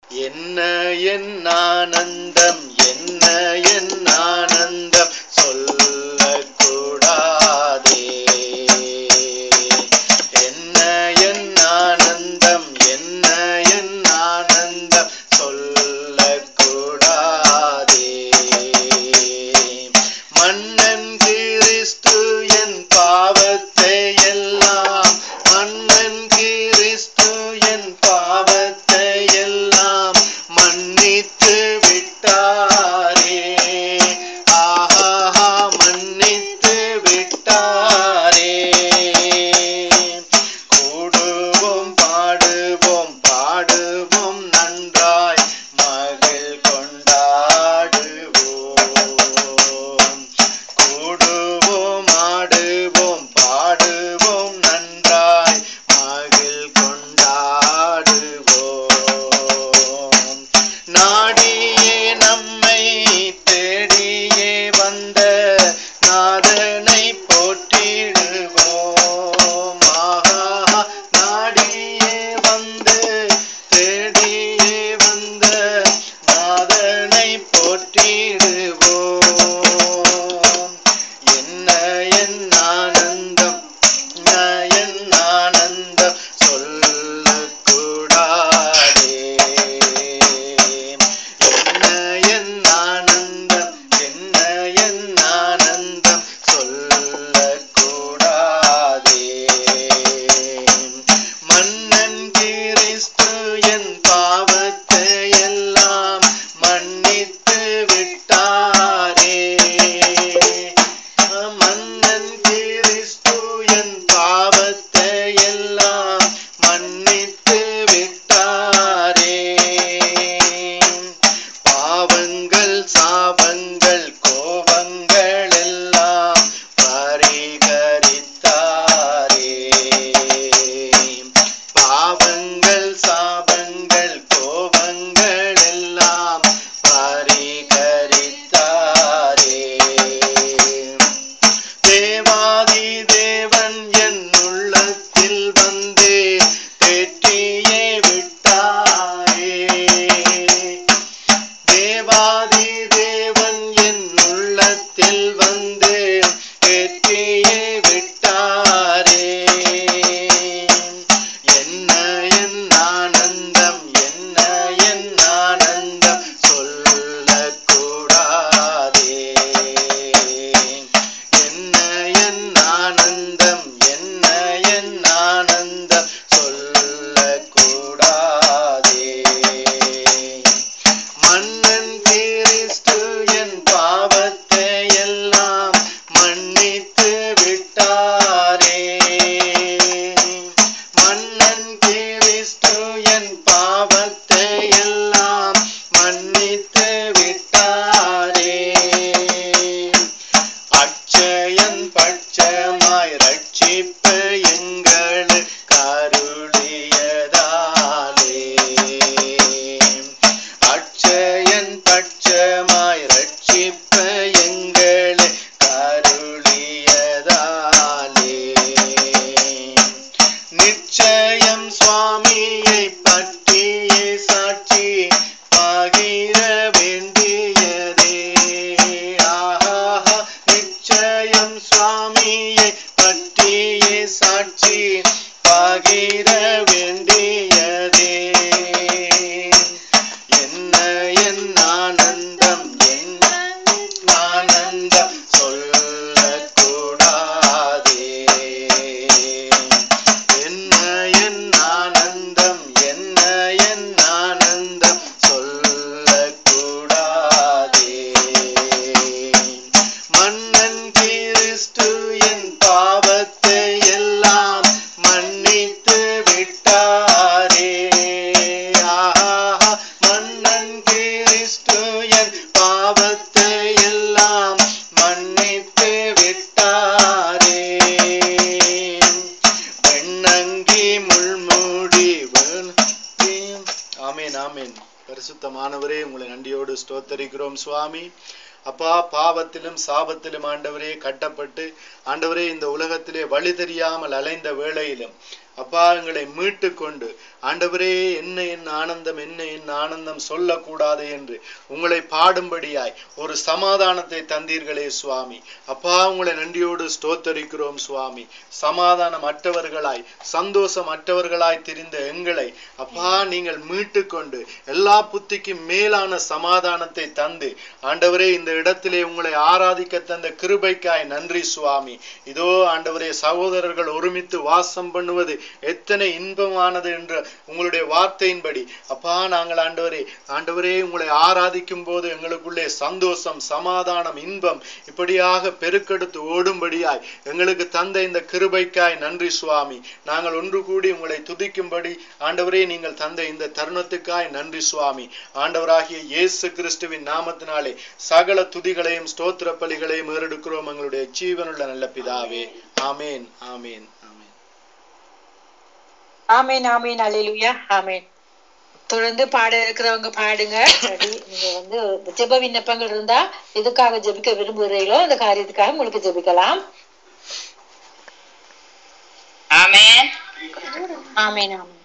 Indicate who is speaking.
Speaker 1: என்ன என் ஆனந்தம், என்ன என் ஆனந்தம் சொல்லக்கூடாதே. என்ன என் ஆனந்தம், என்ன என் ஆனந்தம் சொல்லக்கூடாதே. மன்னன் கிறிஸ்து என் பாவத்தை எல்லாம், மன்னன் கிறிஸ்து என் பாவத்தை எல்லாம் மன்னித்து விட்டாரே. ஆஹா, மன்னித்து விட்டாரே. கூடுவோம் பாடுவோம், பாடுவோம் நன்றாய் மகிழ் கொண்டாடுவோம். கூடுவோம் ஆடுவோம், பாடுவோம் நன்றாய் மகிழ் கொண்டாடுவோம். நாடியே நம்மை தேடியே வந்த நாதனை போற்றிடுவோம். ஆஹா, நாடியே வந்து தேடியே வந்த நாதனை போற்றிடுவோம். என்ன என் ஆனந்தம், என் ஆனந்தம் சொல்லக்கூடாதே. என்ன என் ஆனந்தம், என்ன என் ஆனந்தம் சொல்லக்கூடாதே. மன்னன் கிறிஸ்து என் பாவத்தை எல்லாம் மன்னித்து விட்டாரே. மன்னன் கிறிஸ்து என் பாவத்தை எல்லாம் மன்னித்து விட்டாரே. பாவங்கள் சாபங்கள் கோபங்கள் எல்லாம் பரிகரித்தாரே. பாவங்கள் சாபங்கள் கோபங்கள் எல்லாம் பரிகரித்தாரே. தேவாதி தேவன் என் உள்ளத்தில் வந்து தேற்றியே விட்டாரே. தேவாதி தேவன் என் உள்ளத்தில் வந்து தேற்றியே விட்டாரே. என்ன என் ஆனந்தம், என்ன என் ஆனந்தம் சொல்லக்கூடாதே. என்ன என் ஆனந்தம், என்ன என் ஆனந்தம் சொல்லக்கூடாதே. மன்னன் கிறிஸ்து என் பாவத்தை எல்லாம் மன்னித்து விட்டாரே. மன்னன் கிறிஸ்து என் பாவத்தை எல்லாம் மன்னித்து விட்டாரே. அட்சயன் பட்சமாய் ரட்சிப்பு எங்களுக்கு அருளியதாலே. அட்சயன் பட்சமாய் ரட்சிப்பு எங்களுக்கு அருளியதாலே. நிச்சயம் சுவாமியை பற்றியே சாட்சி பகிர வேண்டியதே. ஆஹா, நிச்சயம் சுவாமியை பற்றியே சாட்சி பகிர வேண்டியதே. என்ன என் ஆனந்தம், என்ன ஆனந்தம் சொல்லக்கூடாதே. என்ன என் ஆனந்தம், என்ன என் ஆனந்தம் சொல்லக்கூடாதே. மன்னன் கிறிஸ்து என் பாவத்தை எல்லாம் மன்னித்து விட்டாரே. ஆஹா, மன்னன் கிறிஸ்து என் பாவத்தை எல்லாம் மன்னித்து விட்டாரே. வெண்ணங்கி முள்மூடி ஆமீன் ஆமீன். பரிசுத்தமானவரே, உங்களை நன்றியோடு ஸ்தோத்தரிக்கிறோம் சுவாமி. அப்பா, பாவத்திலும் சாபத்திலும் ஆண்டவரே கட்டப்பட்டு ஆண்டவரே இந்த உலகத்திலே வழி தெரியாமல் அலைந்த வேளையிலும் அப்பா எங்களை மீட்டு கொண்டு ஆண்டவரே என்ன என் ஆனந்தம் என்ன என் ஆனந்தம் சொல்லக்கூடாது என்று உங்களை பாடும்படியாய் ஒரு சமாதானத்தை தந்தீர்களே சுவாமி. அப்பா உங்களை நன்றியோடு ஸ்தோத்தரிக்கிறோம் சுவாமி. சமாதானம் அற்றவர்களாய் சந்தோஷம் அற்றவர்களாய் திரிந்த எங்களை அப்பா நீங்கள் மீட்டு கொண்டு எல்லா புத்திக்கும் மேலான சமாதானத்தை தந்து ஆண்டவரே இந்த இடத்திலே உங்களை ஆராதிக்க தந்த கிருபைக்காய் நன்றி சுவாமி. இதோ ஆண்டவரே சகோதரர்கள் ஒருமித்து வாசம் பண்ணுவது எத்தனை இன்பமானது என்ற உங்களுடைய வார்த்தையின்படி அப்பா நாங்கள் ஆண்டவரே உங்களை ஆராதிக்கும் போது எங்களுக்குள்ளே சந்தோஷம் சமாதானம் இன்பம் இப்படியாக பெருக்கெடுத்து ஓடும்படியாய் எங்களுக்கு தந்த இந்த கிருபைக்காய் நன்றி சுவாமி. நாங்கள் ஒன்று கூடி உங்களை துதிக்கும்படி ஆண்டவரே நீங்கள் தந்த இந்த தருணத்துக்காய் நன்றி சுவாமி. ஆண்டவராகிய இயேசு கிறிஸ்துவின் நாமத்தினாலே சகல துதிகளையும் ஸ்தோத்திர பலிகளையும் ஏறெடுக்கிறோம் எங்களுடைய ஜீவனுள்ள நல்ல பிதாவே. ஆமேன் ஆமேன் ஆமேன்
Speaker 2: ஆமேன் ஆமேன் அல்லேலூயா ஆமேன். தொடர்ந்து பாட இருக்கிறவங்க பாடுங்க. நீங்க ஜெப விண்ணப்பங்கள் இருந்தா எதுக்காக ஜெபிக்க விரும்புகிறீங்களோ அந்த காரியத்துக்காக உங்களுக்கு ஜெபிக்கலாம்.
Speaker 3: ஆமேன்
Speaker 2: ஆமேன் ஆமேன்.